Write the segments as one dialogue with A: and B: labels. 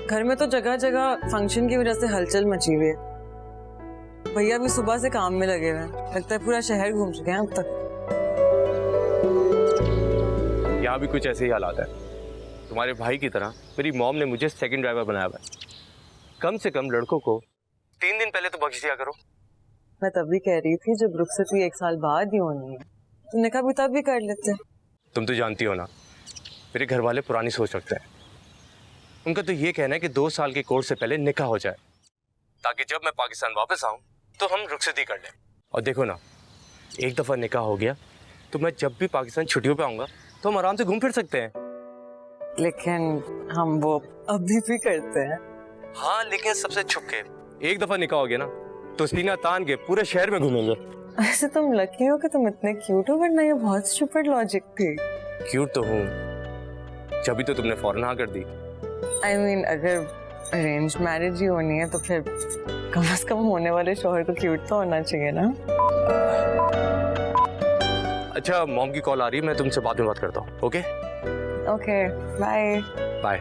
A: घर में तो जगह जगह फंक्शन की वजह से हलचल मची हुई है। भैया भी सुबह से काम में लगे हुए हैं, लगता है पूरा शहर घूम चुके हैं अब तक।
B: यहाँ भी कुछ ऐसे ही हालात है। तुम्हारे भाई की तरह मेरी मॉम ने मुझे सेकंड ड्राइवर बनाया हुआ है। कम से कम लड़कों को 3 दिन पहले तो बख्श दिया करो।
A: मैं तब भी कह रही थी जब रुखसती 1 साल बाद ही होनी है तो निकाह भी तब भी कर लेते।
B: तुम तो जानती हो ना, मेरे घर वाले पुरानी सोच रखते हैं। उनका तो ये कहना है कि 2 साल के कोर्स से पहले निकाह हो जाए, ताकि जब मैं पाकिस्तान वापस आऊं तो हम रुखसती कर लें। और देखो ना, एक दफा निकाह हो गया तो मैं जब भी पाकिस्तान छुट्टियों पे आऊंगा तो हम आराम से घूम फिर सकते हैं।
A: लेकिन हम वो अभी भी करते हैं।
B: हाँ, लेकिन सबसे छुप के। एक दफा निकाह हो गया ना तो सीना तान के पूरे शहर में घूमेंगे।
A: ऐसे तुम लकी हो कि तुम इतने क्यूट हो, वरना ये बहुत स्टूपिड लॉजिक थी।
B: क्यूट तो हूँ, जब तो तुमने फौरन हाँ कर दी।
A: I mean, अगर अरेंज मैरिज ही होनी है तो फिर कम से कम होने वाले शौहर को क्यूट तो होना चाहिए ना।
B: अच्छा, मॉम की कॉल आ रही है, मैं तुमसे बाद में बात करता हूँ। Okay
A: okay, bye
B: bye.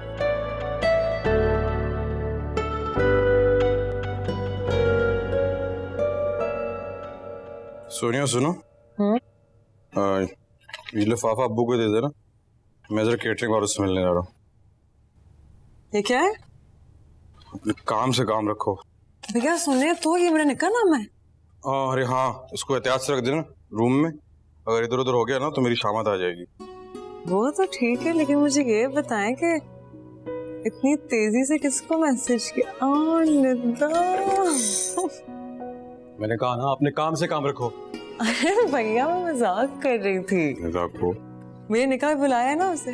C: Sonia सुनो, ये लिफाफा अब्बू को दे देना, मैं जरा केटरिंग वालों से मिलने जा रहा हूँ।
A: ये क्या है?
C: अपने काम से काम रखो।
A: भैया सुने तो, ये मेरा निकाह नाम है।
C: अरे हाँ, इसको एहतियात से रख देना रूम में, अगर इधर उधर हो गया ना तो मेरी शामत आ जाएगी।
A: वो तो ठीक है, लेकिन मुझे ये बताएं कि इतनी तेजी से किसको मैसेज किया? निदा।
C: मैंने कहा ना, अपने काम से काम रखो।
A: अरे भैया, मैं मजाक कर रही थी।
C: मजाक को?
A: मेरे निकाह बुलाया ना उसे।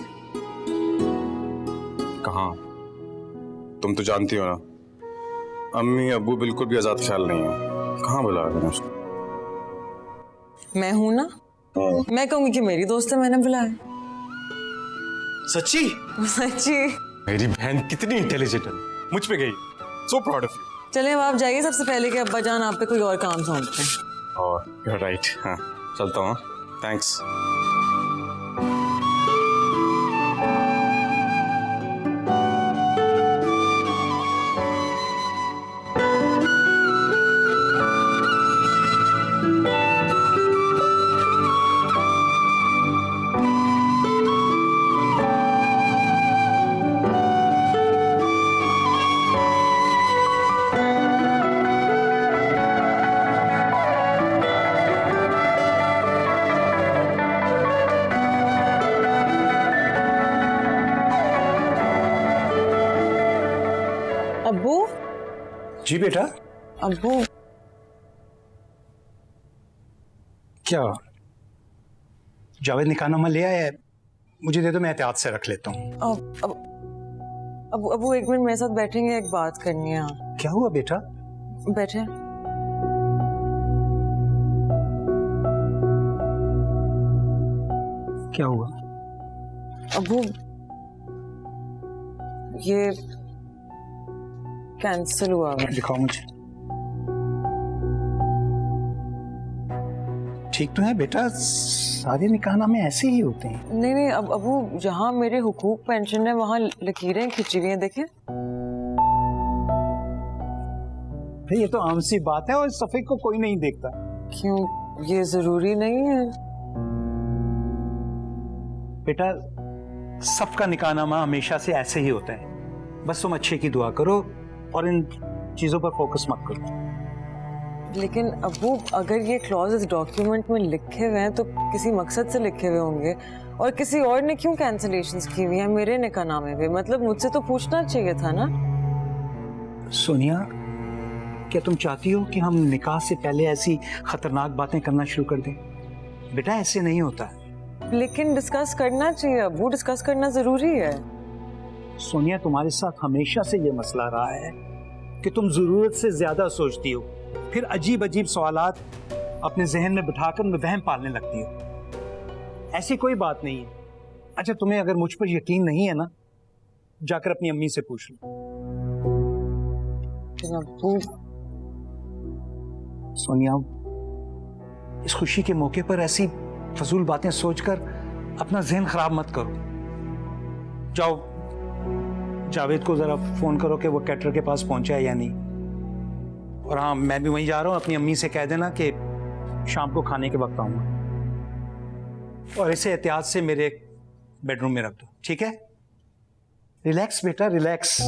C: कहाँ? तुम तो जानती हो ना, अम्मी अब्बू बिल्कुल भी आजाद ख्याल नहीं है। कहाँ बुला रहे हैं उसको?
A: मैं हूं ना, मैं कहूंगी कि मेरी दोस्त है, मैंने बुलाया।
C: सच्ची?
A: सच्ची।
C: मेरी बहन कितनी इंटेलिजेंट है, मुझ पे गई। So proud of you.
A: चले अब आप जाइए, सबसे पहले कि अब्बा जान आप पे कोई और काम सौंपते हैं।
C: और यू आर राइट। हाँ, चलता हूँ। थैंक्स।
A: अब्बू।
D: जी बेटा।
A: अब्बू।
D: क्या जावेद निकाहनामा ले आया है? मुझे दे दो, मैं एहतियात से रख लेता हूँ।
A: अब्बू 1 मिनट मेरे साथ बैठेंगे, एक बात करनी है।
D: क्या हुआ बेटा?
A: बैठे।
D: क्या हुआ?
A: अब्बू, ये कैंसिल हुआ है।
D: दिखाओ मुझे। ठीक तो है बेटा, सारे निकाहनामे ऐसे ही होते हैं।
A: नहीं नहीं, अब अब्बू जहाँ मेरे हुकूक पेंशन है वहाँ लकीरें खिंची हुई हैं, देखें।
D: भाई ये तो आम सी बात है, और इस सफे को कोई नहीं देखता।
A: क्यों, ये जरूरी नहीं है?
D: बेटा सबका निकाहनामा हमेशा से ऐसे ही होता है, बस तुम अच्छे की दुआ करो और इन चीजों पर फोकस मत करो।
A: लेकिन अब्बू, अगर ये क्लॉज डॉक्यूमेंट में लिखे हुए हैं तो किसी मकसद से लिखे हुए होंगे, और किसी और ने क्यों कैंसिलेशंस की हुई हैं मेरे निकाहनामे पे? मतलब मुझसे तो पूछना चाहिए था ना।
D: सोनिया, क्या तुम चाहती हो कि हम निकाह से पहले ऐसी खतरनाक बातें करना शुरू कर दें? बेटा ऐसे नहीं होता।
A: लेकिन डिस्कस करना चाहिए अब्बू, डिस्कस करना जरूरी है।
D: सोनिया, तुम्हारे साथ हमेशा से ये मसला रहा है कि तुम जरूरत से ज्यादा सोचती हो फिर अजीब अजीब सवालात अपने जहन में बिठाकर उनमें वहम पालने लगती हो। ऐसी कोई बात नहीं है। अच्छा, तुम्हें अगर मुझ पर यकीन नहीं है ना, जाकर अपनी अम्मी से पूछ लो।
A: लेकिन अब्बू,
D: सोनिया, इस खुशी के मौके पर ऐसी फजूल बातें सोचकर अपना जहन खराब मत करो। जाओ, जावेद को जरा फोन करो कि वो कैटर के पास पहुंचा है या नहीं। और हाँ, मैं भी वहीं जा रहा हूँ, अपनी अम्मी से कह देना कि शाम को खाने के वक्त आऊंगा। और इसे एहतियात से मेरे बेडरूम में रख दो, ठीक है? रिलैक्स बेटा, रिलैक्स।